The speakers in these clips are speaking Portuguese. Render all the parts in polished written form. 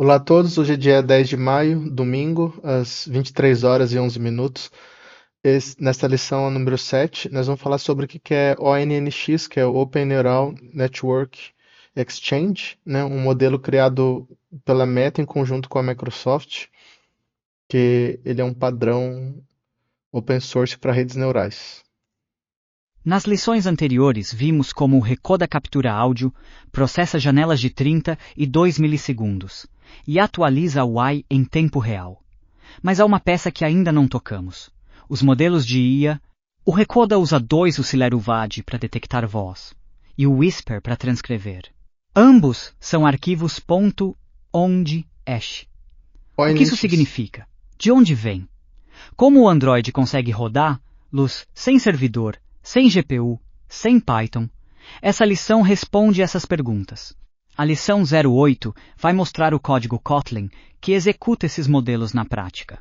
Olá a todos, hoje é dia 10 de maio, domingo, às 23 horas e 11 minutos. Nesta lição número 7, nós vamos falar sobre o que é ONNX, que é o Open Neural Network Exchange, né? Um modelo criado pela Meta em conjunto com a Microsoft, que ele é um padrão open source para redes neurais. Nas lições anteriores, vimos como o Recoda captura áudio, processa janelas de 30 e 2 milissegundos e atualiza o AI em tempo real. Mas há uma peça que ainda não tocamos. Os modelos de IA. O Recoda usa dois Oscillero VAD para detectar voz e o Whisper para transcrever. Ambos são arquivos .ond-esh. O que isso ONNX. significa? De onde vem? Como o Android consegue rodar, Luz, sem servidor, sem GPU, sem Python? Essa lição responde essas perguntas. A lição 08 vai mostrar o código Kotlin que executa esses modelos na prática.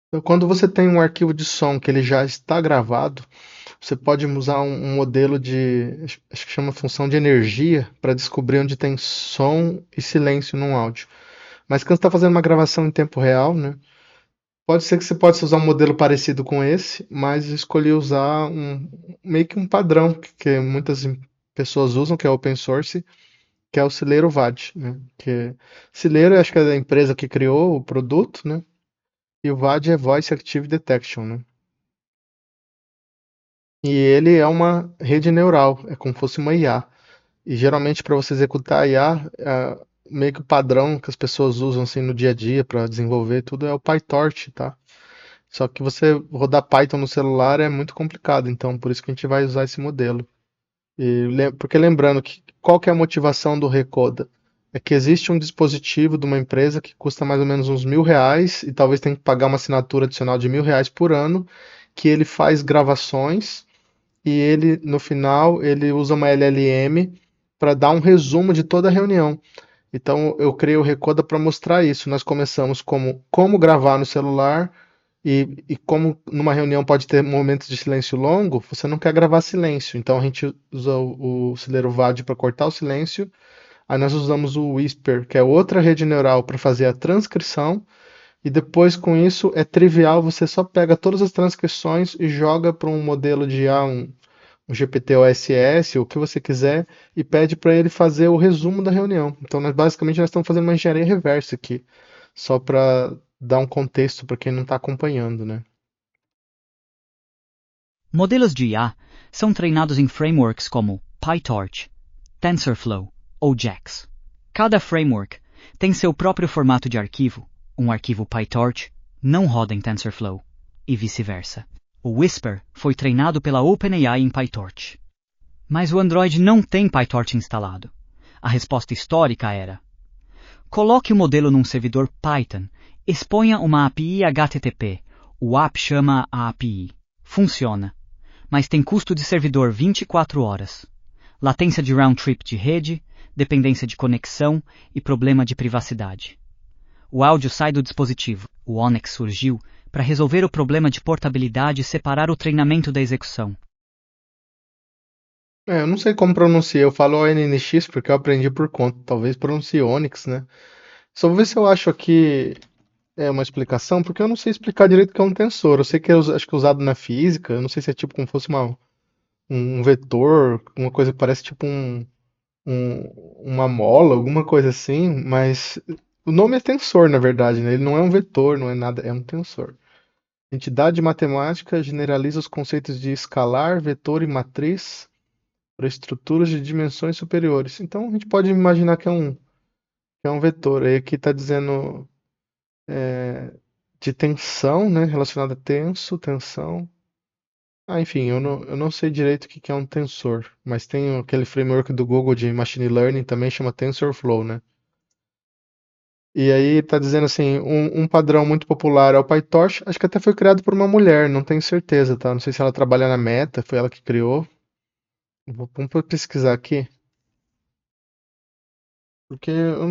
Então, quando você tem um arquivo de som que ele já está gravado, você pode usar um modelo de, acho que chama função de energia, para descobrir onde tem som e silêncio num áudio. Mas quando você está fazendo uma gravação em tempo real, né, pode ser que você possa usar um modelo parecido com esse, mas escolhi usar meio que um padrão que muitas pessoas usam, que é open source, que é o Celeiro VAD, né? Que Celeiro, acho que é a empresa que criou o produto, né? E o VAD é Voice Active Detection, né? E ele é uma rede neural, é como se fosse uma IA. E geralmente para você executar a IA, meio que o padrão que as pessoas usam assim no dia a dia para desenvolver tudo é o PyTorch, tá? Só que você rodar Python no celular é muito complicado, então por isso que a gente vai usar esse modelo. Porque lembrando que qual que é a motivação do Recoda? É que existe um dispositivo de uma empresa que custa mais ou menos uns R$ 1.000 e talvez tenha que pagar uma assinatura adicional de R$ 1.000 por ano, que ele faz gravações e ele, no final, ele usa uma LLM para dar um resumo de toda a reunião. Então, eu criei o Recoda para mostrar isso. Nós começamos como gravar no celular e como numa reunião pode ter momentos de silêncio longo, você não quer gravar silêncio. Então, a gente usa o Celeiro VAD para cortar o silêncio. Aí nós usamos o Whisper, que é outra rede neural, para fazer a transcrição. E depois, com isso, é trivial, você só pega todas as transcrições e joga para um modelo de IA, um GPT-OSS, o que você quiser, e pede para ele fazer o resumo da reunião. Então, basicamente, nós estamos fazendo uma engenharia reversa aqui, só para dar um contexto para quem não está acompanhando, né? Modelos de IA são treinados em frameworks como PyTorch, TensorFlow ou JAX. Cada framework tem seu próprio formato de arquivo. Um arquivo PyTorch não roda em TensorFlow, e vice-versa. O Whisper foi treinado pela OpenAI em PyTorch. Mas o Android não tem PyTorch instalado. A resposta histórica era: coloque o modelo num servidor Python, exponha uma API HTTP. O app chama a API. Funciona, mas tem custo de servidor 24 horas, latência de round trip de rede, dependência de conexão e problema de privacidade. O áudio sai do dispositivo. O Onyx surgiu para resolver o problema de portabilidade e separar o treinamento da execução. Eu não sei como pronuncia, eu falo ONNX porque eu aprendi por conta, talvez pronuncie Onyx, né? Só vou ver se eu acho aqui uma explicação, porque eu não sei explicar direito o que é um tensor. Eu sei que acho que é usado na física, eu não sei se é tipo como fosse um vetor, uma coisa que parece tipo uma mola, alguma coisa assim, mas o nome é tensor, na verdade, né? Ele não é um vetor, não é nada, é um tensor. Entidade matemática generaliza os conceitos de escalar, vetor e matriz para estruturas de dimensões superiores. Então a gente pode imaginar que é um vetor. Aí aqui está dizendo de tensão, né? Relacionada a tenso, tensão. Enfim, eu não sei direito o que que é um tensor, mas tem aquele framework do Google de Machine Learning também chama TensorFlow, né? E aí tá dizendo assim, um padrão muito popular é o PyTorch, acho que até foi criado por uma mulher, não tenho certeza, tá? Não sei se ela trabalha na Meta, foi ela que criou. Vamos pesquisar aqui, porque eu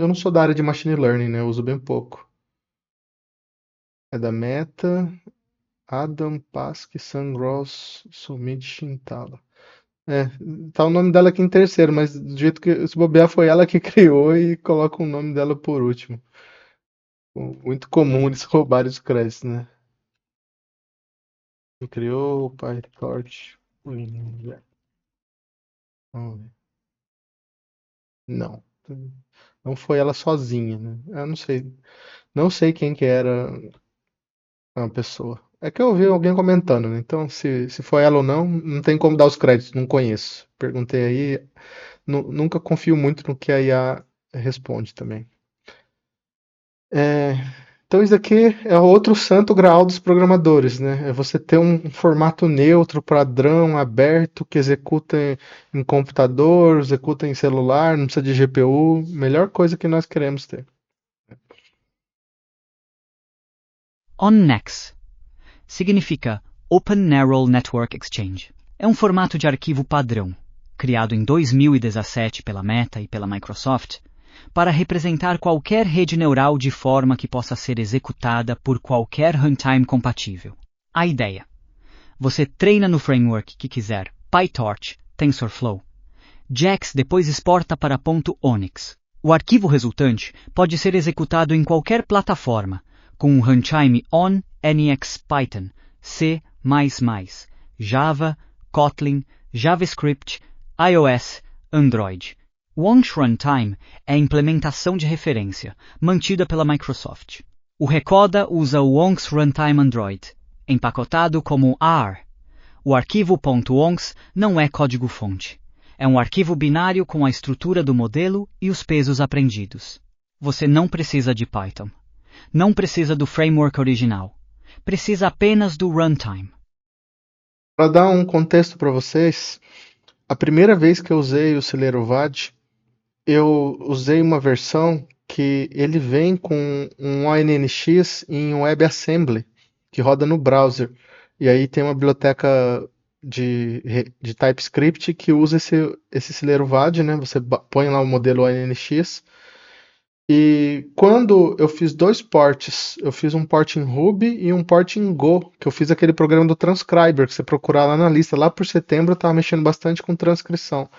não sou da área de Machine Learning, né? Eu uso bem pouco. É da Meta, Adam Pask, Sangros, Sumit Shintala. É, tá o nome dela aqui em terceiro, mas do jeito que se bobear foi ela que criou e coloca o nome dela por último. Muito comum eles roubarem os créditos, né? Quem criou o PyTorch. Vamos ver. Não. Não foi ela sozinha, né? Eu não sei. Não sei quem que era a pessoa. É que eu ouvi alguém comentando, né? Então, se foi ela ou não, não tem como dar os créditos, não conheço. Perguntei aí, nunca confio muito no que a IA responde também. É, então, isso aqui é outro santo graal dos programadores, né? É você ter um formato neutro, padrão, aberto, que executa em computador, executa em celular, não precisa de GPU. Melhor coisa que nós queremos ter. ONNX significa Open Neural Network Exchange. É um formato de arquivo padrão, criado em 2017 pela Meta e pela Microsoft, para representar qualquer rede neural de forma que possa ser executada por qualquer runtime compatível. A ideia: você treina no framework que quiser, PyTorch, TensorFlow. JAX depois exporta para .onix. O arquivo resultante pode ser executado em qualquer plataforma, com um runtime ON, NX Python, C++, Java, Kotlin, JavaScript, iOS, Android. O ONX Runtime é a implementação de referência, mantida pela Microsoft. O Recoda usa o ONX Runtime Android, empacotado como AR. O arquivo .onx não é código-fonte. É um arquivo binário com a estrutura do modelo e os pesos aprendidos. Você não precisa de Python. Não precisa do framework original. Precisa apenas do runtime. Para dar um contexto para vocês, a primeira vez que eu usei o Celeiro VAD, eu usei uma versão que ele vem com um ONNX em WebAssembly, que roda no browser. E aí tem uma biblioteca de TypeScript que usa esse Celeiro VAD, né? Você põe lá o modelo ONNX. E quando eu fiz dois ports, eu fiz um port em Ruby e um port em Go, que eu fiz aquele programa do Transcriber, que você procurar lá na lista. Lá por setembro eu estava mexendo bastante com transcrição.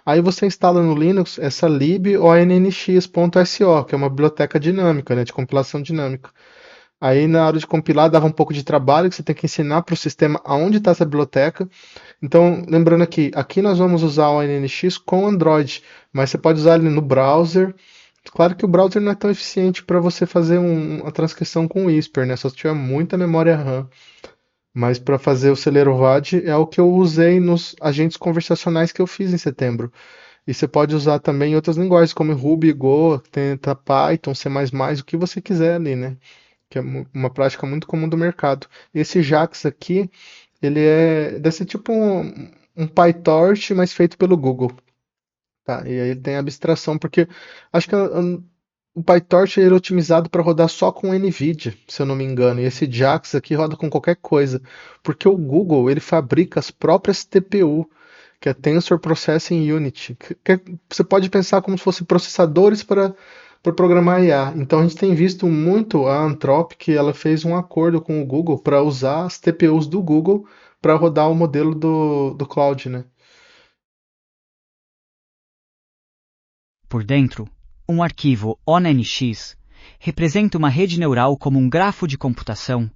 Aí você instala no Linux essa lib ONNX.so, que é uma biblioteca dinâmica, né, de compilação dinâmica. Aí na hora de compilar dava um pouco de trabalho, que você tem que ensinar para o sistema aonde está essa biblioteca. Então, lembrando aqui nós vamos usar o ONNX com Android, mas você pode usar ele no browser. Claro que o browser não é tão eficiente para você fazer uma transcrição com Whisper, né? Só se tiver muita memória RAM. Mas para fazer o Celeiro VAD é o que eu usei nos agentes conversacionais que eu fiz em setembro. E você pode usar também em outras linguagens, como Ruby, Go, tenta Python, C++, o que você quiser ali, né? Que é uma prática muito comum do mercado. Esse Jax aqui, ele deve ser tipo um PyTorch, mas feito pelo Google. Tá, e aí ele tem abstração, porque acho que o PyTorch ele é otimizado para rodar só com NVIDIA, se eu não me engano. E esse JAX aqui roda com qualquer coisa, porque o Google ele fabrica as próprias TPU, que é Tensor Processing Unit. Você pode pensar como se fossem processadores para programar IA. Então a gente tem visto muito a Anthropic, ela fez um acordo com o Google para usar as TPUs do Google para rodar o modelo do cloud, né? Por dentro, um arquivo ONNX representa uma rede neural como um grafo de computação,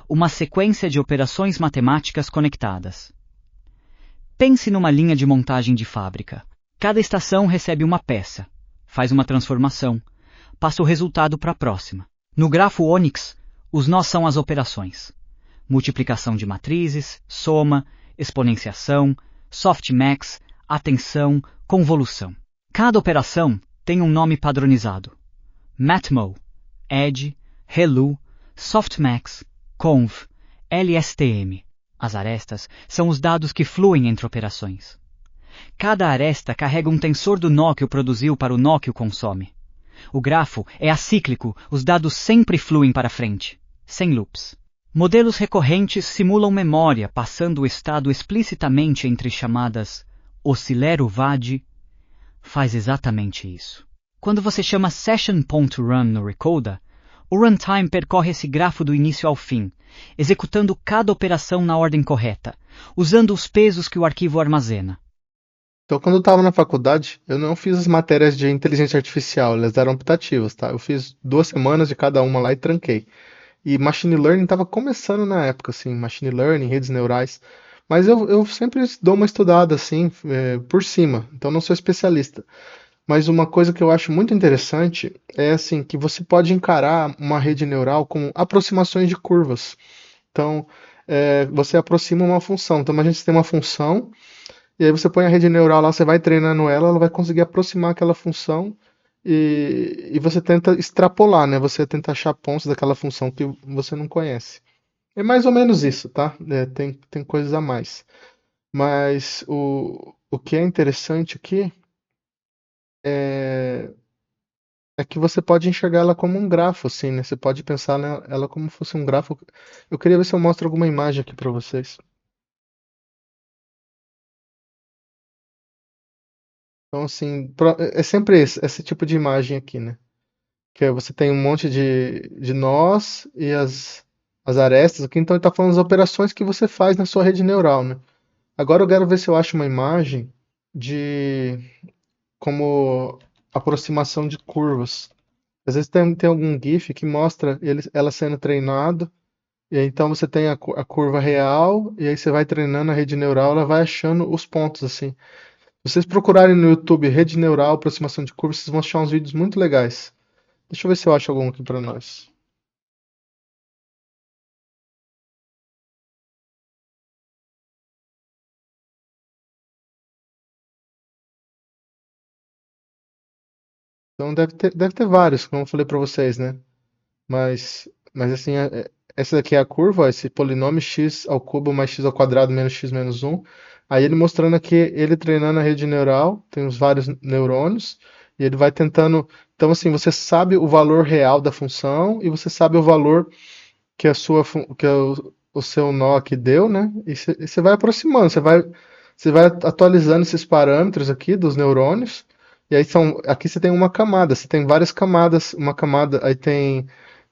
uma sequência de operações matemáticas conectadas. Pense numa linha de montagem de fábrica. Cada estação recebe uma peça, faz uma transformação, passa o resultado para a próxima. No grafo ONNX, os nós são as operações: multiplicação de matrizes, soma, exponenciação, softmax, atenção, convolução. Cada operação tem um nome padronizado: matmo, edge, relu, softmax, conv, lstm. As arestas são os dados que fluem entre operações. Cada aresta carrega um tensor do nó que o produziu para o nó que o consome. O grafo é acíclico, os dados sempre fluem para frente, sem loops. Modelos recorrentes simulam memória, passando o estado explicitamente entre chamadas. O Celeiro VAD faz exatamente isso. Quando você chama session.run no Recoda, o runtime percorre esse grafo do início ao fim, executando cada operação na ordem correta, usando os pesos que o arquivo armazena. Então, quando eu estava na faculdade, eu não fiz as matérias de inteligência artificial, elas eram optativas, tá? Eu fiz 2 semanas de cada uma lá e tranquei. E machine learning estava começando na época, assim, machine learning, redes neurais. Mas eu sempre dou uma estudada, assim, por cima. Então, não sou especialista. Mas uma coisa que eu acho muito interessante é, assim, que você pode encarar uma rede neural como aproximações de curvas. Então, você aproxima uma função. Então, imagina que você tem uma função e aí você põe a rede neural lá, você vai treinando ela, ela vai conseguir aproximar aquela função e você tenta extrapolar, né? Você tenta achar pontos daquela função que você não conhece. É mais ou menos isso, tá? Tem coisas a mais. Mas o que é interessante aqui é, é que você pode enxergar ela como um grafo, assim, né? Você pode pensar ela como fosse um grafo. Eu queria ver se eu mostro alguma imagem aqui para vocês. Então, assim, é sempre esse tipo de imagem aqui, né? Que você tem um monte de nós e as arestas aqui, então ele está falando das operações que você faz na sua rede neural, né? Agora eu quero ver se eu acho uma imagem de como aproximação de curvas. Às vezes tem algum GIF que mostra ela sendo treinado, e aí então você tem a curva real, e aí você vai treinando a rede neural, ela vai achando os pontos assim. Se vocês procurarem no YouTube rede neural, aproximação de curvas, vocês vão achar uns vídeos muito legais. Deixa eu ver se eu acho algum aqui para nós. Então deve ter vários, como eu falei para vocês, né? Mas assim, essa daqui é a curva, esse polinômio x ao cubo mais x ao quadrado menos x menos um. Aí ele mostrando aqui, ele treinando a rede neural, tem os vários neurônios, e ele vai tentando. Então, assim, você sabe o valor real da função e você sabe o valor que o seu nó aqui deu, né? E você vai aproximando, você vai atualizando esses parâmetros aqui dos neurônios. E aí aqui você tem uma camada, você tem várias camadas, uma camada, aí tem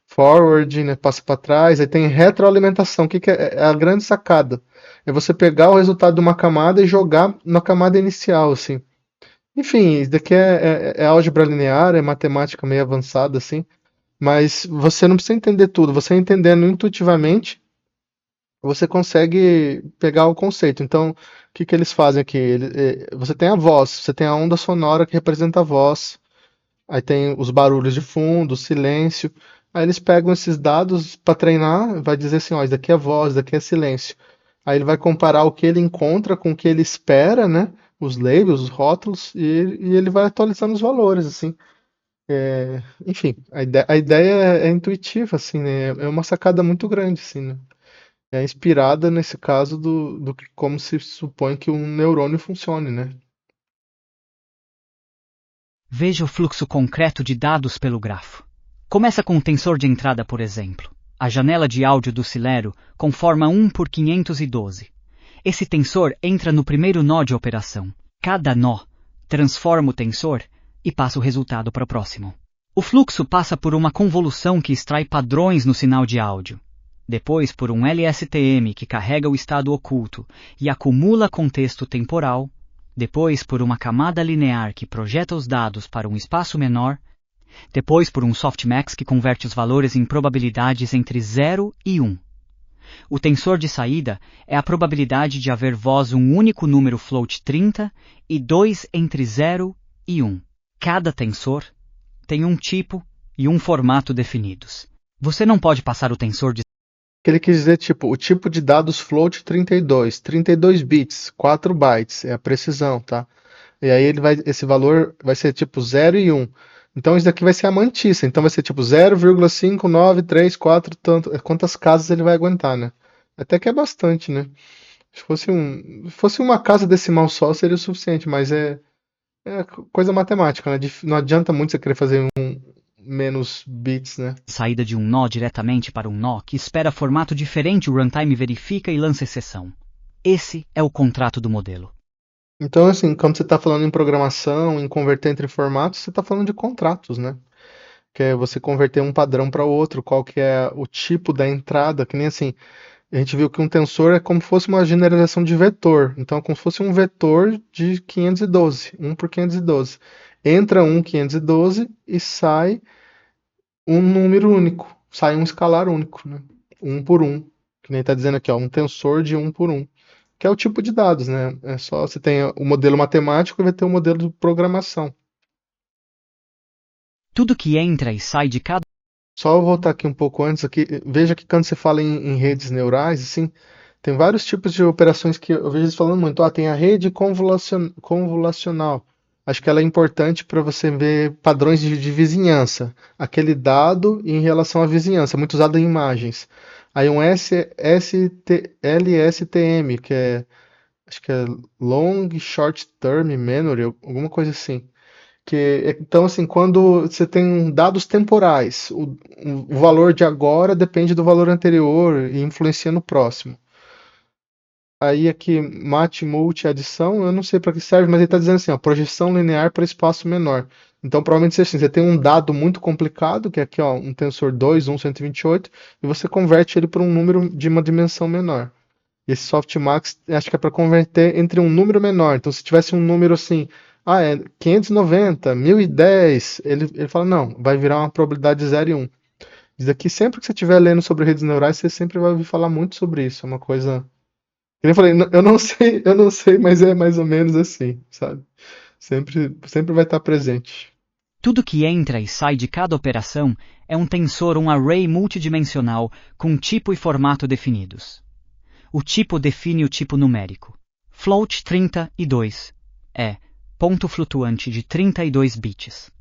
forward, né, passa para trás, aí tem retroalimentação. O que é a grande sacada? É você pegar o resultado de uma camada e jogar na camada inicial, assim. Enfim, isso daqui é álgebra linear, é matemática meio avançada, assim. Mas você não precisa entender tudo. Você entendendo intuitivamente, você consegue pegar o conceito. Então, o que que eles fazem aqui? Você tem a voz, você tem a onda sonora que representa a voz. Aí tem os barulhos de fundo, o silêncio. Aí eles pegam esses dados para treinar, vai dizer assim, ó, isso daqui é voz, isso daqui é silêncio. Aí ele vai comparar o que ele encontra com o que ele espera, né? Os labels, os rótulos, e ele vai atualizando os valores, assim. Enfim, a ideia é intuitiva, assim, né? É uma sacada muito grande, assim, né? É inspirada, nesse caso, como se supõe que um neurônio funcione, né? Veja o fluxo concreto de dados pelo grafo. Começa com um tensor de entrada, por exemplo. A janela de áudio do Cilero conforma 1 por 512. Esse tensor entra no primeiro nó de operação. Cada nó transforma o tensor e passa o resultado para o próximo. O fluxo passa por uma convolução que extrai padrões no sinal de áudio. Depois por um LSTM que carrega o estado oculto e acumula contexto temporal. Depois por uma camada linear que projeta os dados para um espaço menor. Depois por um softmax que converte os valores em probabilidades entre 0 e 1. O tensor de saída é a probabilidade de haver voz um único número float 30 e 2 entre 0 e 1. Cada tensor tem um tipo e um formato definidos. Você não pode passar o tensor de Que ele quis dizer, tipo, o tipo de dados float 32 bits, 4 bytes, é a precisão, tá? E aí esse valor vai ser tipo 0 e 1. Então isso daqui vai ser a mantissa, então vai ser tipo 0,5934 tanto, quantas casas ele vai aguentar, né? Até que é bastante, né? Se fosse uma casa decimal só seria o suficiente, mas é coisa matemática, né? Não adianta muito você querer fazer menos bits, né? saída de um nó diretamente para um nó que espera formato diferente, o runtime verifica e lança exceção. Esse é o contrato do modelo. Então, assim, quando você está falando em programação, em converter entre formatos, você está falando de contratos, né? Que é você converter um padrão para outro, qual que é o tipo da entrada, que nem assim, A gente viu que um tensor é como se fosse uma generalização de vetor. Então, é como se fosse um vetor de 512, 1 por 512. Entra um 512 e sai um número único. Sai um escalar único, né? Um por um. Que nem está dizendo aqui, ó, um tensor de um por um. Que é o tipo de dados, né? É só você tem o modelo matemático e vai ter o modelo de programação. Tudo que entra e sai de cada Só eu voltar aqui um pouco antes aqui, veja que quando você fala em redes neurais, assim, tem vários tipos de operações que eu vejo eles falando muito. Ah, tem a rede convolucional. Acho que ela é importante para você ver padrões de vizinhança. Aquele dado em relação à vizinhança, muito usado em imagens. Aí um LSTM, que é, acho que é Long Short Term Memory, alguma coisa assim. Então, assim, quando você tem dados temporais, o valor de agora depende do valor anterior e influencia no próximo. Aí aqui, mate, multi, adição, eu não sei para que serve, mas ele está dizendo assim, ó, projeção linear para espaço menor. Então, provavelmente assim, você tem um dado muito complicado, que é aqui, ó, um tensor 2, 1, 128, e você converte ele para um número de uma dimensão menor. E esse softmax, acho que é para converter entre um número menor. Então, se tivesse um número assim, é 590, 1010, ele fala, não, vai virar uma probabilidade de 0 e 1. Isso aqui, sempre que você estiver lendo sobre redes neurais, você sempre vai ouvir falar muito sobre isso. É uma coisa. Eu falei, eu não sei, mas é mais ou menos assim, sabe? Sempre vai estar presente. Tudo que entra e sai de cada operação é um tensor, um array multidimensional com tipo e formato definidos. O tipo define o tipo numérico. Float 32 é ponto flutuante de 32 bits.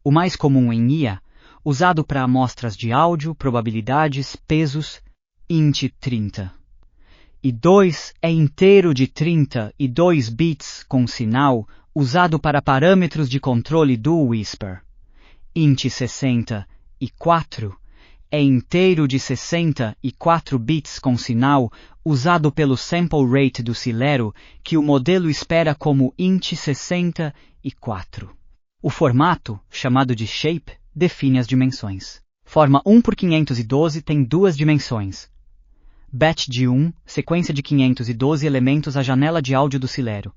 O mais comum em IA, usado para amostras de áudio, probabilidades, pesos, int 30. E 2 é inteiro de 32 bits com sinal, usado para parâmetros de controle do Whisper. Int 64 é inteiro de 64 bits com sinal, usado pelo sample rate do Celero, que o modelo espera como int 64. O formato, chamado de shape, define as dimensões. Forma 1 por 512 tem duas dimensões. Batch de 1, sequência de 512 elementos à janela de áudio do Celero.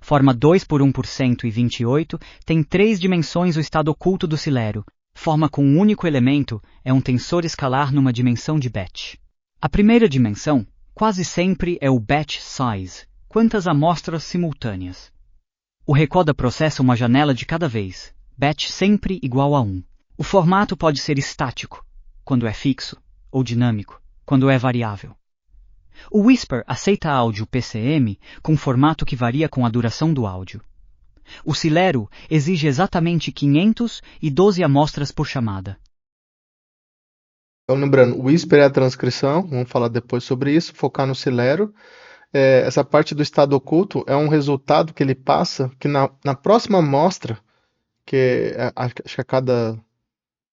Forma 2 por 1 por 128 tem três dimensões o estado oculto do Celero. Forma com um único elemento é um tensor escalar numa dimensão de batch. A primeira dimensão, quase sempre, é o batch size, quantas amostras simultâneas. O Recoda processa uma janela de cada vez, batch sempre igual a 1. O formato pode ser estático, quando é fixo, ou dinâmico, quando é variável. O Whisper aceita áudio PCM com formato que varia com a duração do áudio. O Celero exige exatamente 512 amostras por chamada. Então, lembrando, o Whisper é a transcrição, vamos falar depois sobre isso, focar no Celero. Essa parte do estado oculto é um resultado que ele passa, que na próxima amostra, acho que a cada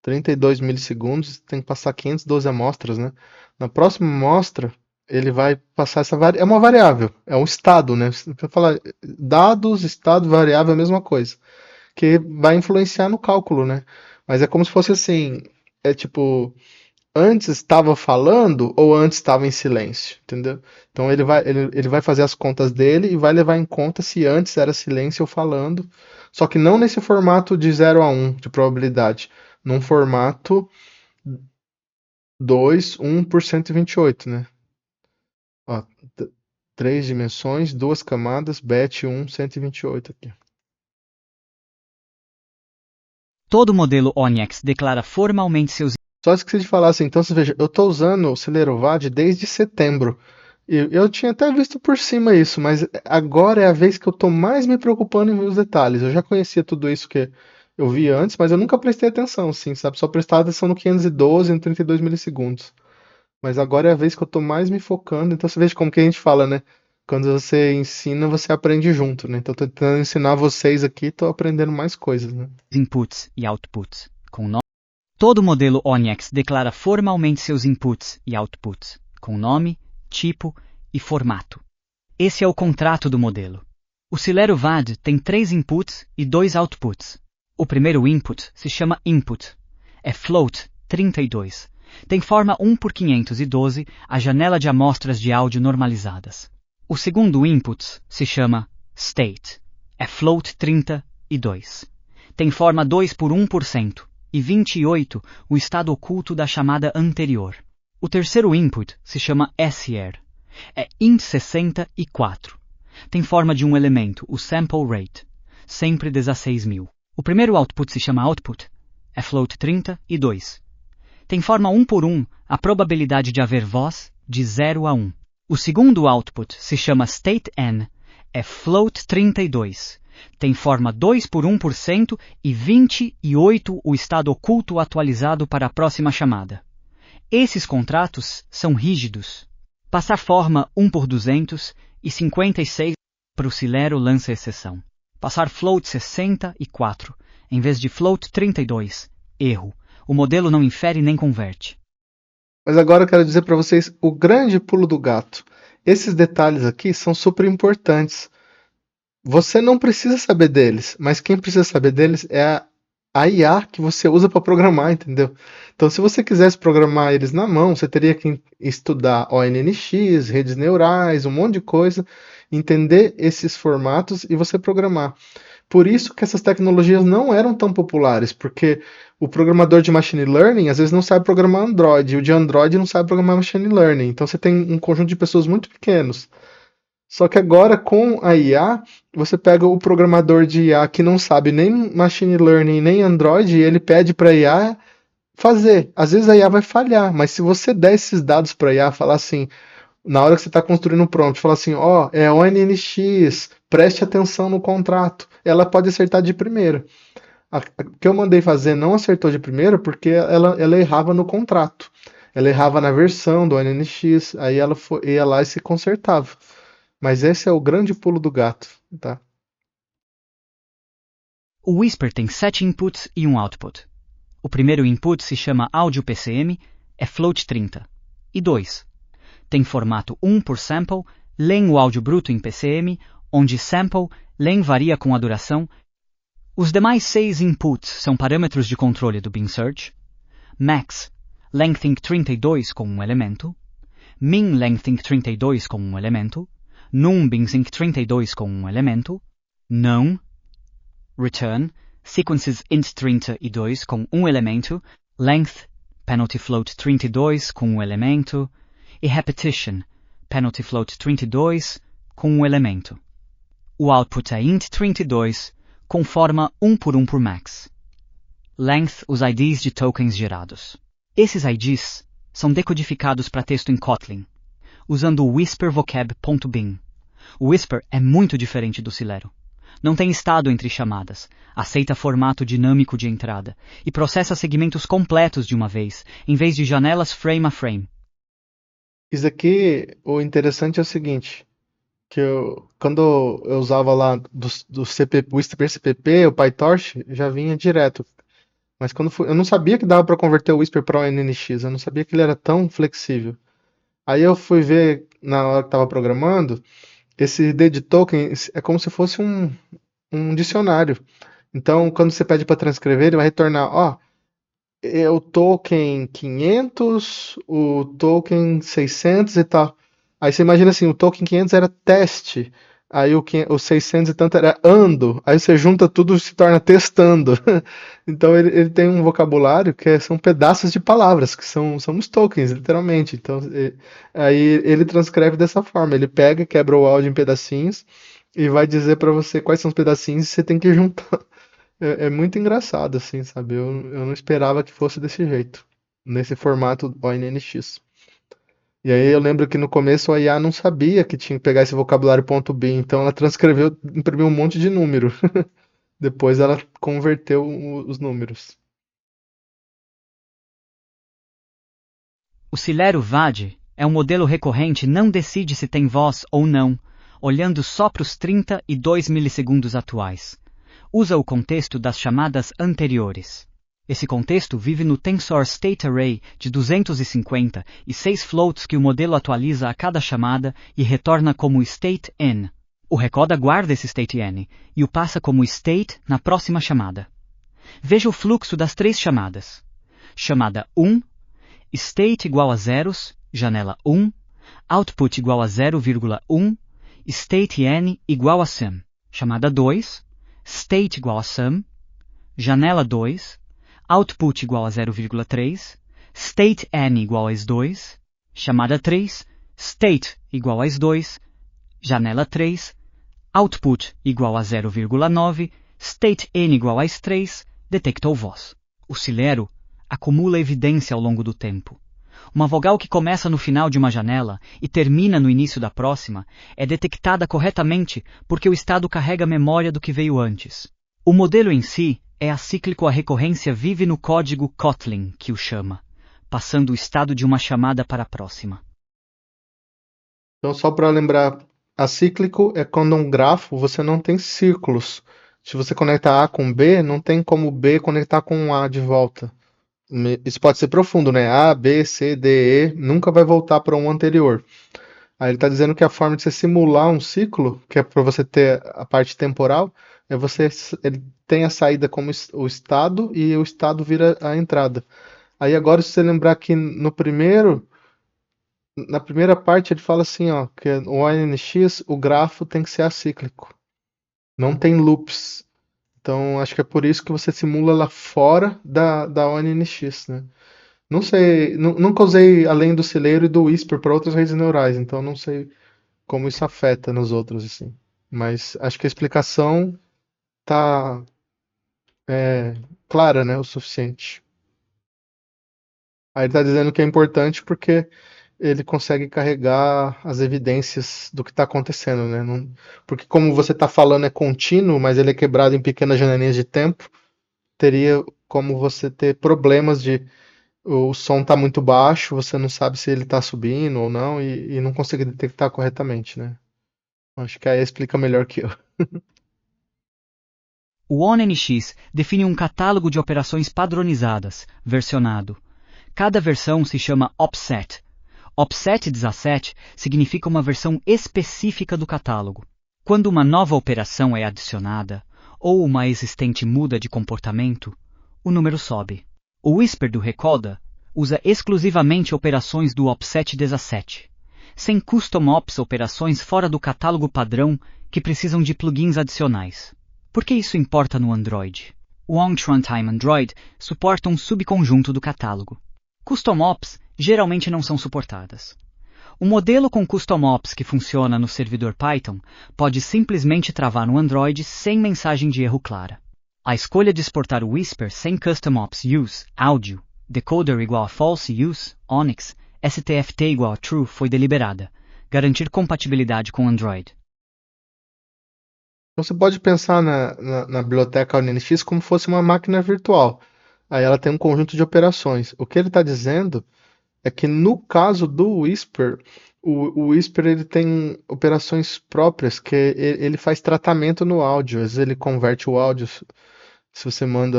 32 milissegundos tem que passar 512 amostras, né? Na próxima amostra, ele vai passar é uma variável, é um estado, né? Você falar dados, estado, variável é a mesma coisa, que vai influenciar no cálculo, né? Mas é como se fosse assim, é tipo, antes estava falando ou antes estava em silêncio, entendeu? Então ele vai fazer as contas dele e vai levar em conta se antes era silêncio ou falando, só que não nesse formato de 0 a 1 de probabilidade, num formato 2, 1 por 128, né? Ó, três dimensões, duas camadas, batch 1, 128 aqui. Todo modelo ONNX declara formalmente seus... Só esqueci de falar assim, então você veja, eu estou usando o Celerovad desde setembro. Eu tinha até visto por cima isso, mas agora é a vez que eu estou mais me preocupando em ver os detalhes. Eu já conhecia tudo isso que eu vi antes, mas eu nunca prestei atenção, assim, sabe? Só prestava atenção no 512 e no 32 milissegundos. Mas agora é a vez que eu estou mais me focando. Então você veja como que a gente fala, né? Quando você ensina, você aprende junto, né? Então eu tô tentando ensinar vocês aqui, estou aprendendo mais coisas, né? inputs e outputs. Todo modelo ONNX declara formalmente seus inputs e outputs, com nome, tipo e formato. Esse é o contrato do modelo. O Celero VAD tem 3 inputs e 2 outputs. O primeiro input se chama input. É float 32, Tem forma 1 por 512, a janela de amostras de áudio normalizadas. O segundo input se chama state, é float 32. Tem forma 2 por 1% e 28, o estado oculto da chamada anterior. O terceiro input se chama SR, é int 64. Tem forma de um elemento, o sample rate, sempre 16.000. O primeiro output se chama output, é float 32. Tem forma 1 por 1, a probabilidade de haver voz de 0 a 1. O segundo output se chama state n, é float 32. Tem forma 2 por 1% e 28 o estado oculto atualizado para a próxima chamada. Esses contratos são rígidos. Passar forma 1 por 200 e 56 para o Celeiro lança exceção. Passar float 64 em vez de float 32, erro. O modelo não infere nem converte. Mas agora eu quero dizer para vocês o grande pulo do gato. Esses detalhes aqui são super importantes. Você não precisa saber deles, mas quem precisa saber deles é a IA que você usa para programar, entendeu? Então, se você quisesse programar eles na mão, você teria que estudar ONNX, redes neurais, um monte de coisa, entender esses formatos e você programar. Por isso que essas tecnologias não eram tão populares, porque o programador de machine learning às vezes não sabe programar Android, e o de Android não sabe programar machine learning. Então você tem um conjunto de pessoas muito pequenos. Só que agora com a IA, você pega o programador de IA que não sabe nem machine learning nem Android e ele pede para a IA fazer. Às vezes a IA vai falhar, mas se você der esses dados para a IA, falar assim, na hora que você está construindo um prompt, falar assim, é ONNX, preste atenção no contrato, ela pode acertar de primeira. A que eu mandei fazer não acertou de primeira porque ela errava no contrato. Ela errava na versão do ONNX, aí ela ia lá e se consertava. Mas esse é o grande pulo do gato, tá? O Whisper tem 7 inputs e um output. O primeiro input se chama áudio PCM, é float 30. E 2. Tem formato 1 por sample, len o áudio bruto em PCM, onde sample, len varia com a duração. Os demais 6 inputs são parâmetros de controle do Bin Search. Max, lengthing 32 com um elemento. Min lengthing 32 com um elemento. Num binsync 32 com um elemento. Não. Return, sequences int 32 com um elemento. Length, penalty float 32 com um elemento. E repetition, penalty float 32 com um elemento. O output é int 32 com forma 1 por max. Length, os IDs de tokens gerados. Esses IDs são decodificados para texto em Kotlin, usando o Whisper vocab.bin. O Whisper é muito diferente do Celeiro. Não tem estado entre chamadas, aceita formato dinâmico de entrada e processa segmentos completos de uma vez, em vez de janelas frame a frame. Isso aqui, o interessante é o seguinte, que quando eu usava lá do CPP, o Whisper CPP, o PyTorch, já vinha direto. Mas eu não sabia que dava para converter o Whisper para o ONNX, eu não sabia que ele era tão flexível. Aí eu fui ver na hora que estava programando, esse D de token é como se fosse um dicionário. Então, quando você pede para transcrever, ele vai retornar, é o token 500, o token 600 e tal. Aí você imagina assim, o token 500 era teste, aí o 600 e tanto era ando, aí você junta tudo e se torna testando. Então ele tem um vocabulário que são pedaços de palavras, que são os tokens, literalmente. Então aí ele transcreve dessa forma, ele pega, quebra o áudio em pedacinhos e vai dizer para você quais são os pedacinhos e você tem que juntar. É muito engraçado, assim, sabe? Eu não esperava que fosse desse jeito, nesse formato ONNX. E aí eu lembro que no começo a IA não sabia que tinha que pegar esse vocabulário .bin, então ela transcreveu, imprimiu um monte de número. Depois ela converteu os números. O Celeiro VAD é um modelo recorrente não decide se tem voz ou não, olhando só para os 32 milissegundos atuais. Usa o contexto das chamadas anteriores. Esse contexto vive no Tensor State Array de 250 e 6 floats que o modelo atualiza a cada chamada e retorna como state n. O Recoda guarda esse state n e o passa como state na próxima chamada. Veja o fluxo das 3 chamadas. Chamada 1 state igual a zeros, janela 1, output igual a 0,1, state n igual a sum, chamada 2, state igual a sum, janela 2, output igual a 0,3, state n igual a is2, chamada 3, state igual a is2, janela 3, output igual a 0,9, state n igual a is3, detectou voz. O Celero acumula evidência ao longo do tempo. Uma vogal que começa no final de uma janela e termina no início da próxima é detectada corretamente porque o estado carrega a memória do que veio antes. O modelo em si é acíclico, a recorrência vive no código Kotlin, que o chama, passando o estado de uma chamada para a próxima. Então, só para lembrar, acíclico é quando um grafo você não tem círculos. Se você conecta A com B, não tem como B conectar com um A de volta. Isso pode ser profundo, né? A, B, C, D, E, nunca vai voltar para um anterior. Aí ele está dizendo que a forma de você simular um ciclo, que é para você ter a parte temporal, é ele tem a saída como o estado e o estado vira a entrada. Aí agora, se você lembrar que na primeira parte ele fala assim, ó, que o ONNX, o grafo tem que ser acíclico. Não tem loops. Então, acho que é por isso que você simula lá fora da ONNX, né? Não sei, nunca usei além do Celeiro e do Whisper para outras redes neurais, então não sei como isso afeta nos outros, assim. Mas acho que a explicação tá clara, né? O suficiente. Aí ele tá dizendo que é importante porque ele consegue carregar as evidências do que está acontecendo, né? Porque como você está falando é contínuo, mas ele é quebrado em pequenas janelinhas de tempo, teria como você ter problemas de o som tá muito baixo, você não sabe se ele está subindo ou não e não consegue detectar corretamente, né? Acho que aí explica melhor que eu. O ONNX define um catálogo de operações padronizadas, versionado. Cada versão se chama offset. Offset 17 significa uma versão específica do catálogo. Quando uma nova operação é adicionada, ou uma existente muda de comportamento, o número sobe. O Whisper do Recoda usa exclusivamente operações do offset 17, sem custom ops, operações fora do catálogo padrão que precisam de plugins adicionais. Por que isso importa no Android? O OnTruntime Android suporta um subconjunto do catálogo. Custom ops geralmente não são suportadas. O modelo com custom ops que funciona no servidor Python pode simplesmente travar no Android sem mensagem de erro clara. A escolha de exportar o Whisper sem custom ops use, áudio, decoder igual a false use, Onyx, STFT igual a true foi deliberada. Garantir compatibilidade com Android. Então você pode pensar na biblioteca ONNX como fosse uma máquina virtual. Aí ela tem um conjunto de operações. O que ele está dizendo é que no caso do Whisper, o Whisper ele tem operações próprias, que ele faz tratamento no áudio. Às vezes ele converte o áudio, se você manda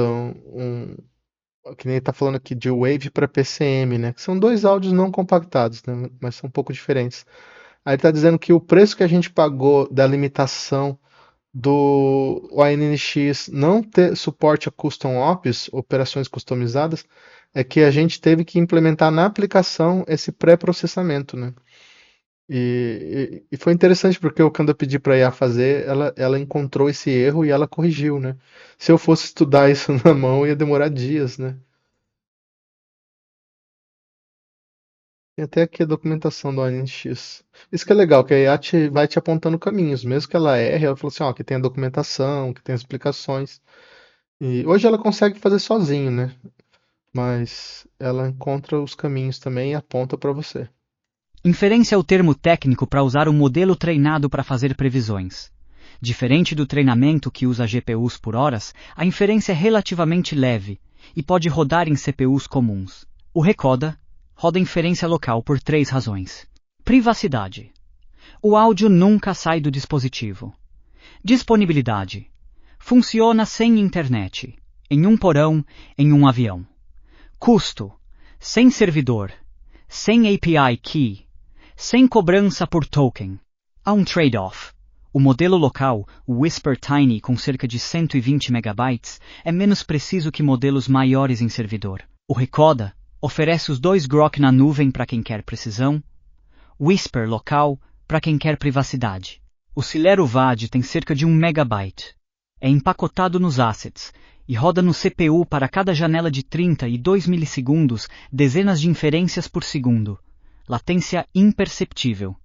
que nem ele está falando aqui, de Wave para PCM, né? Que são dois áudios não compactados, né? Mas são um pouco diferentes. Aí ele está dizendo que o preço que a gente pagou da limitação do ONNX não ter suporte a custom ops, operações customizadas, é que a gente teve que implementar na aplicação esse pré-processamento, né? E foi interessante porque quando eu pedi para a IA fazer, ela encontrou esse erro e ela corrigiu, né? Se eu fosse estudar isso na mão, ia demorar dias, né? Tem até aqui a documentação do ONNX. Isso que é legal, que a IA vai te apontando caminhos. Mesmo que ela erre, ela falou assim, ó, aqui tem a documentação, que tem as explicações. E hoje ela consegue fazer sozinho, né? Mas ela encontra os caminhos também e aponta para você. Inferência é o termo técnico para usar um modelo treinado para fazer previsões. Diferente do treinamento que usa GPUs por horas, a inferência é relativamente leve e pode rodar em CPUs comuns. O Recoda roda inferência local por 3 razões. Privacidade. O áudio nunca sai do dispositivo. Disponibilidade. Funciona sem internet, em um porão, em um avião. Custo. Sem servidor, sem API Key, sem cobrança por token. Há um trade-off. O modelo local, o Whisper Tiny com cerca de 120 MB, é menos preciso que modelos maiores em servidor. O Recoda oferece os 2 Grok na nuvem para quem quer precisão, Whisper local para quem quer privacidade. O Celero VAD tem cerca de 1 megabyte. É empacotado nos assets e roda no CPU para cada janela de 30 e 2 milissegundos dezenas de inferências por segundo. Latência imperceptível.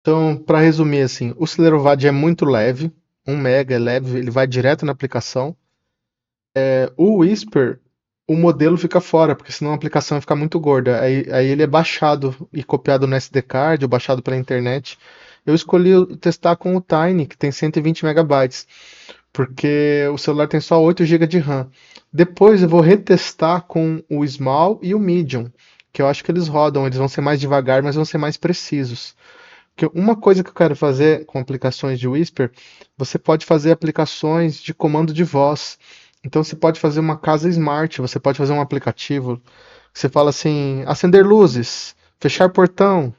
Então, para resumir assim, o Celero VAD é muito leve, 1 mega é leve, ele vai direto na aplicação. O Whisper, o modelo fica fora, porque senão a aplicação vai ficar muito gorda. Aí ele é baixado e copiado no SD card ou baixado pela internet. Eu escolhi testar com o Tiny, que tem 120 megabytes, porque o celular tem só 8 GB de RAM. Depois eu vou retestar com o Small e o Medium, que eu acho que eles rodam, eles vão ser mais devagar, mas vão ser mais precisos. Porque uma coisa que eu quero fazer com aplicações de Whisper, você pode fazer aplicações de comando de voz. Então você pode fazer uma casa smart, você pode fazer um aplicativo. Você fala assim, acender luzes, fechar portão,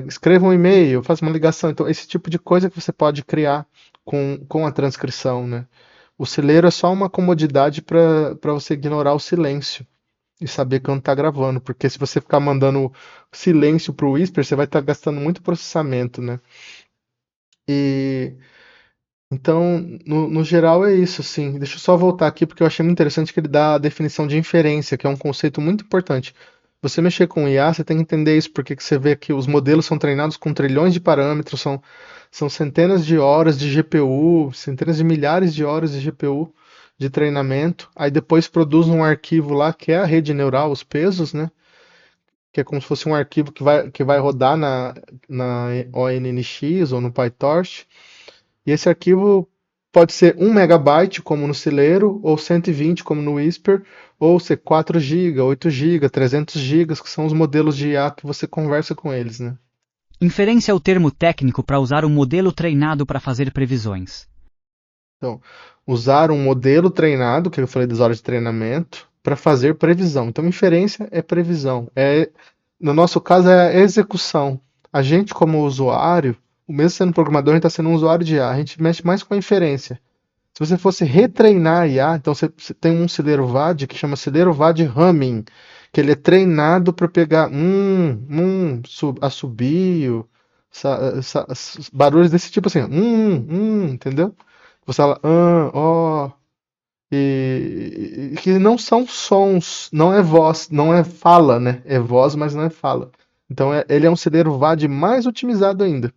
escreva um e-mail, faça uma ligação. Então esse tipo de coisa que você pode criar com a transcrição, né? O celeiro é só uma comodidade para você ignorar o silêncio e saber quando está gravando, porque se você ficar mandando silêncio para o Whisper, você vai estar gastando muito processamento, né? E então, no geral é isso, sim. Deixa eu só voltar aqui porque eu achei muito interessante que ele dá a definição de inferência, que é um conceito muito importante. Você mexer com IA, você tem que entender isso, porque que você vê que os modelos são treinados com trilhões de parâmetros, são centenas de horas de GPU, centenas de milhares de horas de GPU de treinamento. Aí depois produz um arquivo lá que é a rede neural, os pesos, né? Que é como se fosse um arquivo que vai rodar na ONNX ou no PyTorch. E esse arquivo pode ser 1 megabyte, como no Celero, ou 120, como no Whisper, ou ser 4 GB, 8 GB, 300 GB, que são os modelos de IA que você conversa com eles, né? Inferência é o termo técnico para usar um modelo treinado para fazer previsões. Então, usar um modelo treinado, que eu falei das horas de treinamento, para fazer previsão. Então, inferência é previsão. No nosso caso, é a execução. A gente, como usuário, o mesmo sendo programador, a gente está sendo um usuário de IA. A gente mexe mais com a inferência. Se você fosse retreinar a IA, então você tem um Celero VAD que chama Celero VAD Humming, que ele é treinado para pegar assobio, barulhos desse tipo assim, entendeu? Você fala, ó, e que não são sons, não é voz, não é fala, né? É voz, mas não é fala. Então ele é um Celero VAD mais otimizado ainda.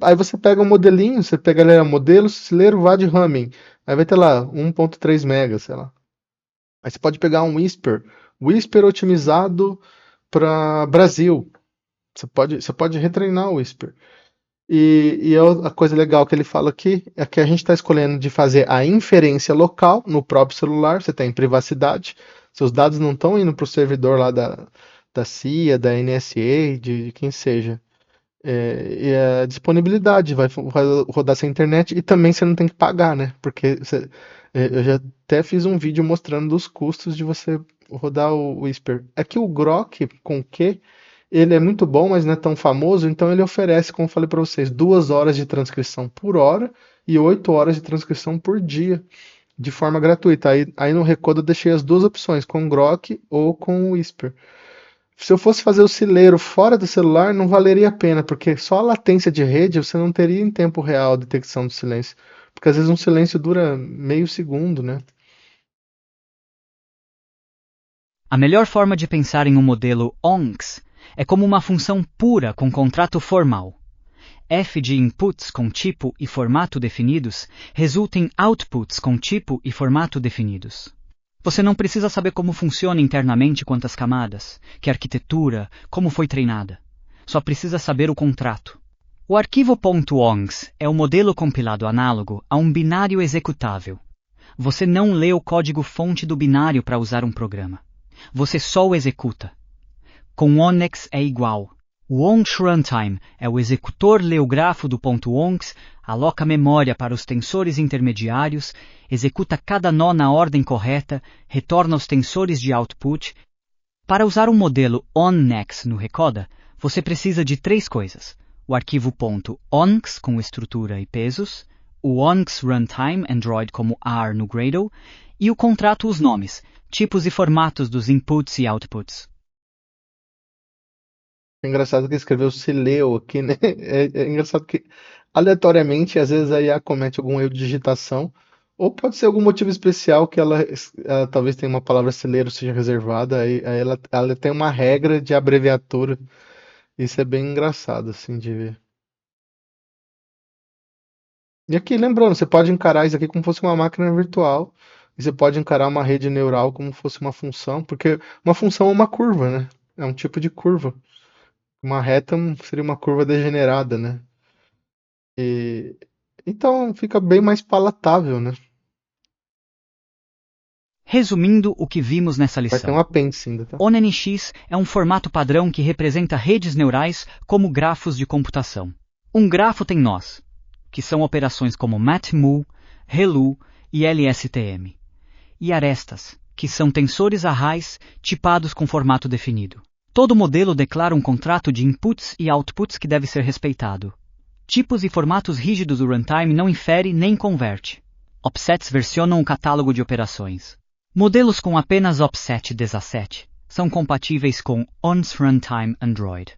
Aí você pega um modelinho, você pega ali, modelo Celero VAD Humming. Aí vai ter lá 1.3 mega, sei lá. Aí você pode pegar um Whisper otimizado para Brasil. Você pode retreinar o Whisper. E a coisa legal que ele fala aqui é que a gente está escolhendo de fazer a inferência local no próprio celular, você tem privacidade, seus dados não estão indo para o servidor lá da CIA, da NSA, de quem seja. E a disponibilidade vai rodar sem internet e também você não tem que pagar, né? Porque eu já até fiz um vídeo mostrando os custos de você rodar o Whisper. É que o Grok com Q ele é muito bom, mas não é tão famoso, então ele oferece, como eu falei para vocês, 2 horas de transcrição por hora e 8 horas de transcrição por dia, de forma gratuita. Aí no Recoda eu deixei as duas opções, com o Grok ou com o Whisper. Se eu fosse fazer o Celero fora do celular, não valeria a pena, porque só a latência de rede você não teria em tempo real a detecção do silêncio. Porque às vezes um silêncio dura meio segundo, né? A melhor forma de pensar em um modelo ONCS é como uma função pura com contrato formal. F de inputs com tipo e formato definidos resulta em outputs com tipo e formato definidos. Você não precisa saber como funciona internamente quantas camadas, que arquitetura, como foi treinada. Só precisa saber o contrato. O arquivo .oncs é o modelo compilado análogo a um binário executável. Você não lê o código-fonte do binário para usar um programa. Você só o executa. Com ONNX é igual. O ONCS Runtime é o executor lê o grafo do .oncs, aloca memória para os tensores intermediários, executa cada nó na ordem correta, retorna os tensores de output. Para usar um modelo ONNX no Recoda, você precisa de 3 coisas. O arquivo .oncs com estrutura e pesos, o ONX Runtime Android como AR no Gradle, e o contrato os nomes, tipos e formatos dos inputs e outputs. É engraçado que escreveu Cileu aqui, né? É engraçado que, aleatoriamente, às vezes a IA comete algum erro de digitação, ou pode ser algum motivo especial que ela talvez tenha uma palavra celeiro seja reservada, aí ela tem uma regra de abreviatura. Isso é bem engraçado, assim, de ver. E aqui, lembrando, você pode encarar isso aqui como fosse uma máquina virtual, e você pode encarar uma rede neural como fosse uma função, porque uma função é uma curva, né? É um tipo de curva. Uma reta seria uma curva degenerada, né? E então fica bem mais palatável, né? Resumindo o que vimos nessa Vai ter lição. um apêndice ainda, tá? ONNX é um formato padrão que representa redes neurais como grafos de computação. Um grafo tem nós, que são operações como matmu, relu e LSTM, e arestas, que são tensores arrays tipados com formato definido. Todo modelo declara um contrato de inputs e outputs que deve ser respeitado. Tipos e formatos rígidos do runtime não infere nem converte. Offsets versionam o catálogo de operações. Modelos com apenas offset 17 são compatíveis com ONS Runtime Android.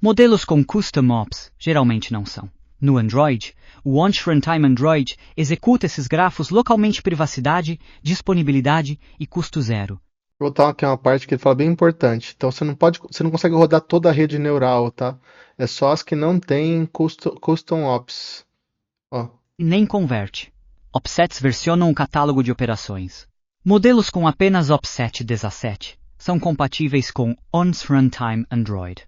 Modelos com custom ops geralmente não são. No Android, o ONS Runtime Android executa esses grafos localmente privacidade, disponibilidade e custo zero. Vou botar aqui uma parte que ele fala bem importante. Então você não consegue rodar toda a rede neural, tá? É só as que não têm custom ops. Ó, E nem converte. Offsets versionam o catálogo de operações. Modelos com apenas offset 17 são compatíveis com ONS Runtime Android.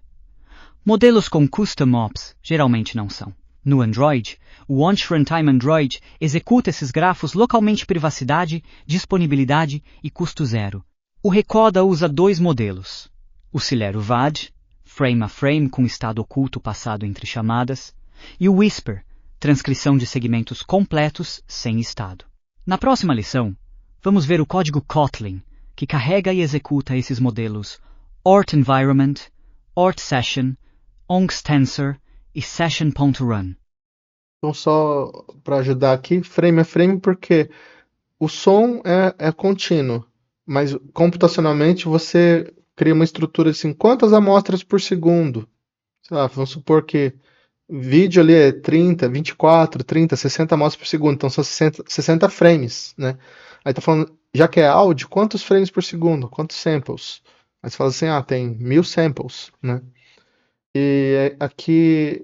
Modelos com custom ops geralmente não são. No Android, o ONS Runtime Android executa esses grafos localmente privacidade, disponibilidade e custo zero. O Recoda usa dois modelos. O Celero VAD, frame a frame com estado oculto passado entre chamadas, e o Whisper, transcrição de segmentos completos sem estado. Na próxima lição, vamos ver o código Kotlin, que carrega e executa esses modelos ORT Environment, ORT Session, ONX Tensor e Session.run. então só para ajudar aqui, frame a frame, porque o som é contínuo, mas computacionalmente você cria uma estrutura assim, quantas amostras por segundo? Sei lá, vamos supor que vídeo ali é 30, 24, 30, 60 amostras por segundo, então são 60 frames, né? Aí tá falando, já que é áudio, quantos frames por segundo? Quantos samples? Aí você fala assim, tem 1000 samples, né? E aqui,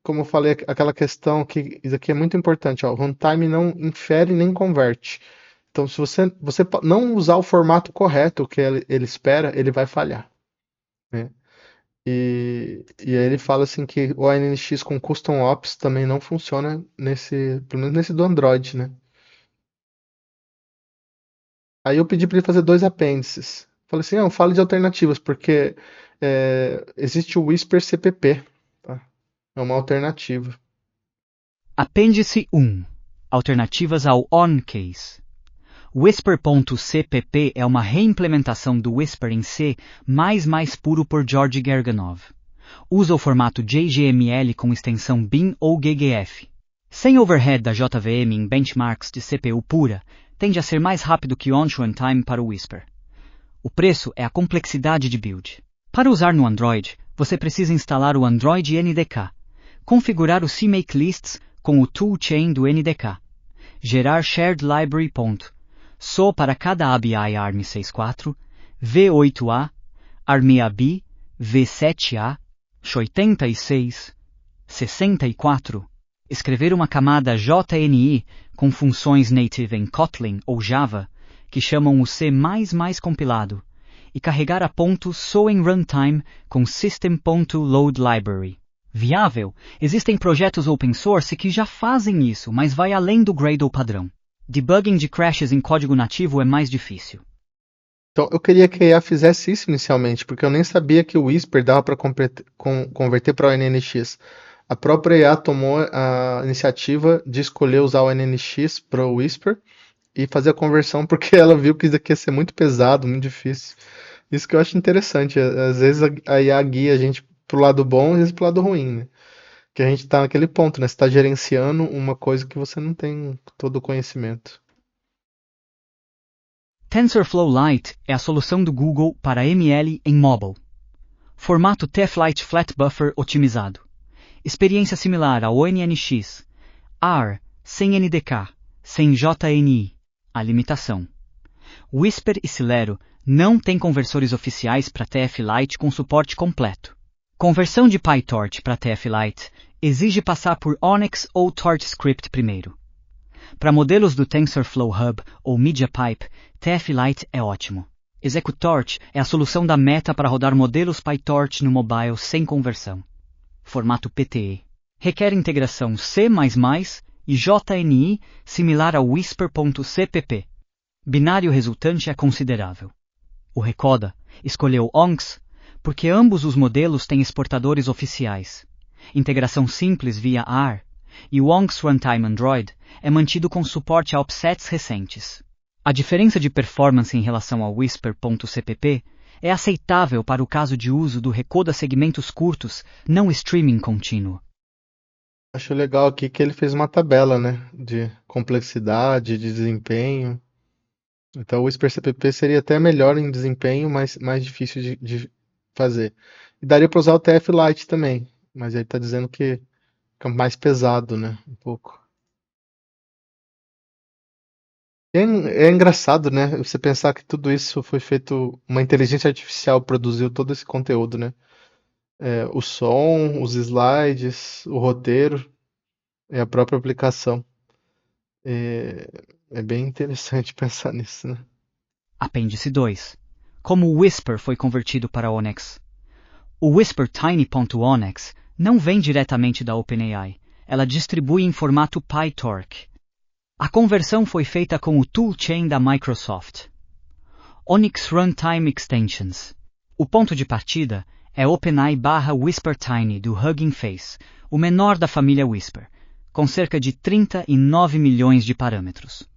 como eu falei, aquela questão que isso aqui é muito importante, ó, o runtime não infere nem converte. Então, se você não usar o formato correto que ele espera, ele vai falhar, né? E aí ele fala assim que o ONNX com custom ops também não funciona pelo menos nesse do Android, né? Aí eu pedi para ele fazer dois apêndices. Falei assim, não, fala de alternativas, porque existe o Whisper CPP, tá? É uma alternativa. Apêndice 1. Alternativas ao ONCase. Whisper.cpp é uma reimplementação do Whisper em C mais puro por George Gerganov. Usa o formato JGML com extensão bin ou GGF. Sem overhead da JVM em benchmarks de CPU pura, tende a ser mais rápido que ONS Runtime para o Whisper. O preço é a complexidade de build. Para usar no Android, você precisa instalar o Android NDK, configurar o CMake Lists com o toolchain do NDK, gerar shared library. Só para cada ABI ARM64, V8A, ARMEAB, V7A, x86, 64, escrever uma camada JNI com funções native em Kotlin ou Java, que chamam o C++ compilado, e carregar a ponto só em runtime com system.loadLibrary. Viável, existem projetos open source que já fazem isso, mas vai além do Gradle padrão. Debugging de crashes em código nativo é mais difícil. Então, eu queria que a IA fizesse isso inicialmente, porque eu nem sabia que o Whisper dava para converter para o ONNX. A própria IA tomou a iniciativa de escolher usar o ONNX para o Whisper e fazer a conversão, porque ela viu que isso aqui ia ser muito pesado, muito difícil. Isso que eu acho interessante. Às vezes a IA guia a gente pro lado bom e às vezes pro lado ruim, né? Que a gente está naquele ponto, né? Você está gerenciando uma coisa que você não tem todo o conhecimento. TensorFlow Lite é a solução do Google para ML em mobile. Formato TF-Lite Flat Buffer otimizado. Experiência similar ao ONNX. AR, sem NDK, sem JNI. A limitação. Whisper e Celero não têm conversores oficiais para TF-Lite com suporte completo. Conversão de PyTorch para TF-Lite exige passar por Onyx ou TorchScript primeiro. Para modelos do TensorFlow Hub ou MediaPipe, TF-Lite é ótimo. Executorch é a solução da Meta para rodar modelos PyTorch no mobile sem conversão. Formato PTE. Requer integração C++ e JNI similar ao Whisper.cpp. Binário resultante é considerável. O Recoda escolheu ONX porque ambos os modelos têm exportadores oficiais. Integração simples via AR, e o ONX Runtime Android é mantido com suporte a offsets recentes. A diferença de performance em relação ao Whisper.cpp é aceitável para o caso de uso do Recoda segmentos curtos, não streaming contínuo. Acho legal aqui que ele fez uma tabela, né? De complexidade, de desempenho. Então o Whisper CPP seria até melhor em desempenho, mas mais difícil de fazer. E daria para usar o TF Lite também, mas ele está dizendo que fica mais pesado, né? Um pouco. É engraçado, né? Você pensar que tudo isso foi feito, uma inteligência artificial produziu todo esse conteúdo, né? O som, os slides, o roteiro, a própria aplicação. É, é bem interessante pensar nisso, né? Apêndice 2. Como o Whisper foi convertido para Onyx. O Whisper Tiny.Onyx não vem diretamente da OpenAI. Ela distribui em formato PyTorch. A conversão foi feita com o toolchain da Microsoft. Onyx Runtime Extensions. O ponto de partida é OpenAI/Whisper Tiny do Hugging Face, o menor da família Whisper, com cerca de 39 milhões de parâmetros.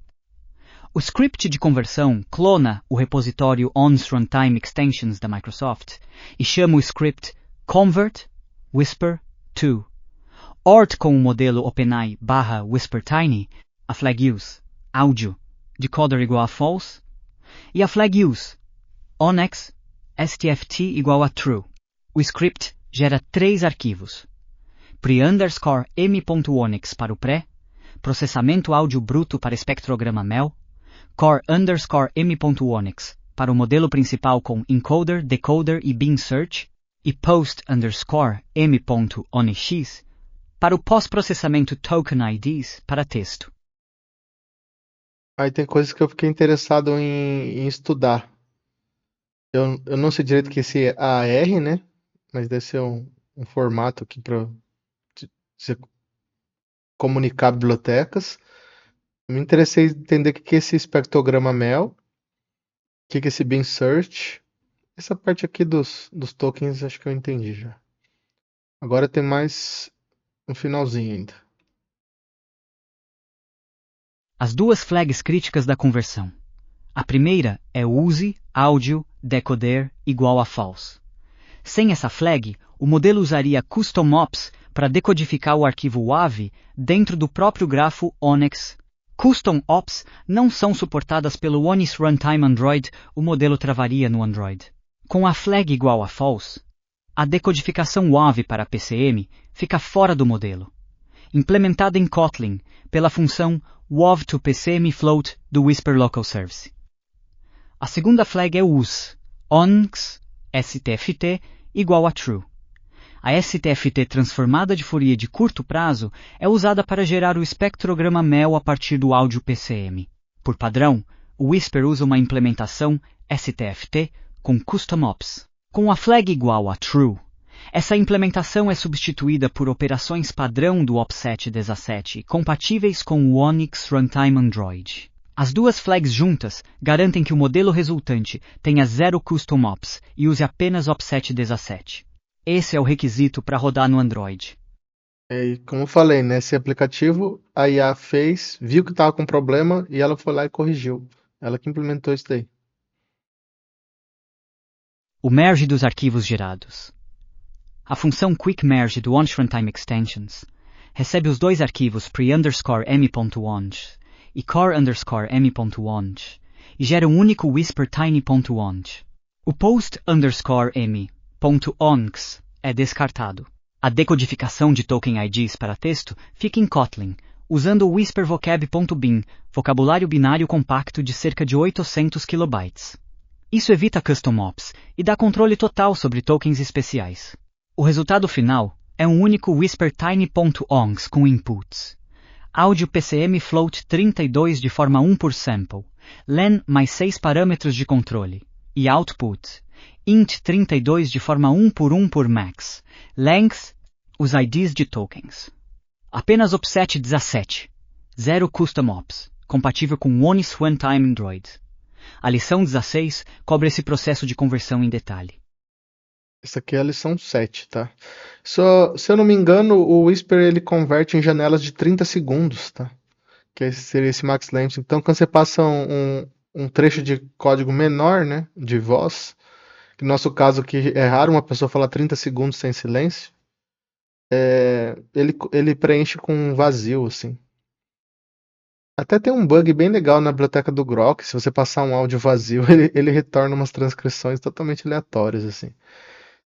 O script de conversão clona o repositório Onyx Runtime Extensions da Microsoft e chama o script convert whisper to. ORT com o modelo OpenAI/Whisper Tiny, a flag use, áudio, decoder igual a false, e a flag use, Onyx, STFT igual a true. O script gera 3 arquivos. pre_m.onyx para o pré, processamento áudio bruto para espectrograma MEL, core_m.onyx para o modelo principal com encoder, decoder e beam search, e post_m.onyx para o pós-processamento token IDs para texto. Aí tem coisas que eu fiquei interessado em estudar. Eu não sei direito o que é esse AR, né? Mas deve ser um formato aqui para você comunicar bibliotecas. Me interessei em entender o que é esse espectrograma MEL, o que é esse Beam Search. Essa parte aqui dos tokens acho que eu entendi já. Agora tem mais um finalzinho ainda. As 2 flags críticas da conversão. A primeira é use áudio decoder igual a false. Sem essa flag, o modelo usaria custom ops para decodificar o arquivo WAV dentro do próprio grafo Onyx. Custom ops não são suportadas pelo Onyx Runtime Android, o modelo travaria no Android. Com a flag igual a false, a decodificação WAV para PCM fica fora do modelo. Implementada em Kotlin pela função WAV to PCM float do Whisper Local Service. A segunda flag é use, Onyx, STFT, igual a true. A STFT transformada de Fourier de curto prazo é usada para gerar o espectrograma MEL a partir do áudio PCM. Por padrão, o Whisper usa uma implementação STFT com custom ops. Com a flag igual a true, essa implementação é substituída por operações padrão do Opset 17 compatíveis com o Onyx Runtime Android. As 2 flags juntas garantem que o modelo resultante tenha 0 custom ops e use apenas Opset 17. Esse é o requisito para rodar no Android. E como eu falei, né? Esse aplicativo a IA fez, viu que estava com problema e ela foi lá e corrigiu. Ela que implementou isso daí. O merge dos arquivos gerados. A função Quick Merge do OnRuntime Extensions recebe os dois arquivos pre_m.wand e core_m.wand e gera um único whisper tiny.wand. O post_m.onx é descartado. A decodificação de token IDs para texto fica em Kotlin, usando o whispervocab.bin, vocabulário binário compacto de cerca de 800 KB. Isso evita custom ops e dá controle total sobre tokens especiais. O resultado final é um único whispertiny.ongs com inputs. Áudio PCM float 32 de forma 1 por sample, len mais 6 parâmetros de controle, e output int 32 de forma 1 por max, length, os IDs de tokens. Apenas offset 17, 0 custom ops, compatível com Onis Runtime Android. A lição 16 cobre esse processo de conversão em detalhe. Essa aqui é a lição 7, tá? Se eu não me engano, o Whisper ele converte em janelas de 30 segundos, tá? Que seria esse max length. Então, quando você passa um trecho de código menor, né, de voz, que no nosso caso aqui é raro uma pessoa falar 30 segundos sem silêncio, ele preenche com um vazio, assim. Até tem um bug bem legal na biblioteca do Grok, se você passar um áudio vazio, ele retorna umas transcrições totalmente aleatórias, assim.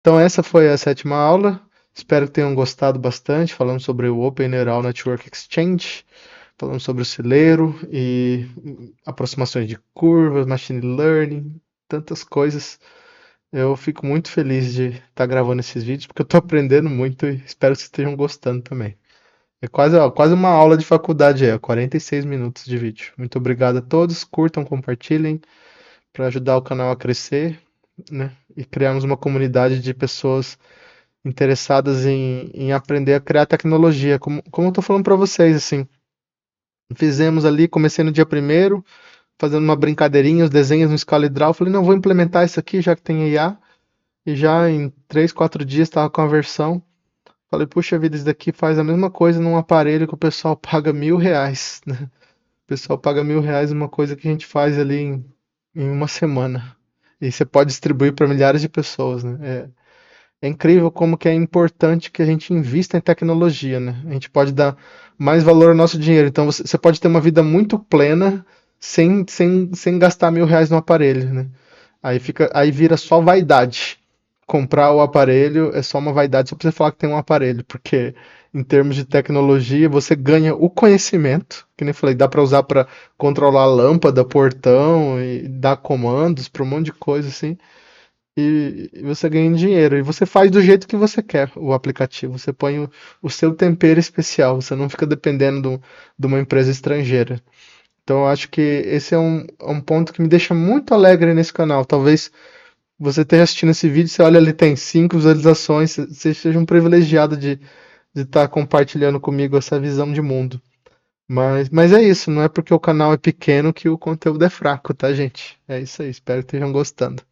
Então essa foi a 7ª aula, espero que tenham gostado bastante, falando sobre o Open Neural Network Exchange, falando sobre o celeiro e aproximações de curvas, machine learning, tantas coisas. Eu fico muito feliz de estar gravando esses vídeos, porque eu estou aprendendo muito e espero que vocês estejam gostando também. É quase uma aula de faculdade, 46 minutos de vídeo. Muito obrigado a todos, curtam, compartilhem, para ajudar o canal a crescer, né? E criarmos uma comunidade de pessoas interessadas em aprender a criar tecnologia. Como eu tô falando para vocês, assim, fizemos ali, comecei no dia 1º, fazendo uma brincadeirinha, os desenhos no ScalaDraw, falei, não, vou implementar isso aqui, já que tem IA, e já em 3, 4 dias estava com a versão. Falei, puxa vida, isso daqui faz a mesma coisa num aparelho que o pessoal paga R$ 1.000, né? O pessoal paga R$ 1.000 numa coisa que a gente faz ali em uma semana. E você pode distribuir para milhares de pessoas, né? É incrível como que é importante que a gente invista em tecnologia, né? A gente pode dar mais valor ao nosso dinheiro. Então você pode ter uma vida muito plena sem gastar R$ 1.000 no aparelho, né? Aí vira só vaidade. Comprar o aparelho é só uma vaidade só pra você falar que tem um aparelho, porque em termos de tecnologia você ganha o conhecimento, que nem falei, dá para usar para controlar a lâmpada, portão e dar comandos para um monte de coisa assim. E você ganha dinheiro. E você faz do jeito que você quer o aplicativo. Você põe o seu tempero especial. Você não fica dependendo de uma empresa estrangeira. Então eu acho que esse é um ponto que me deixa muito alegre nesse canal. Talvez você esteja assistindo esse vídeo, você olha ali, tem 5 visualizações, você seja um privilegiado de estar compartilhando comigo essa visão de mundo. Mas é isso, não é porque o canal é pequeno que o conteúdo é fraco, tá, gente? É isso aí, espero que estejam gostando.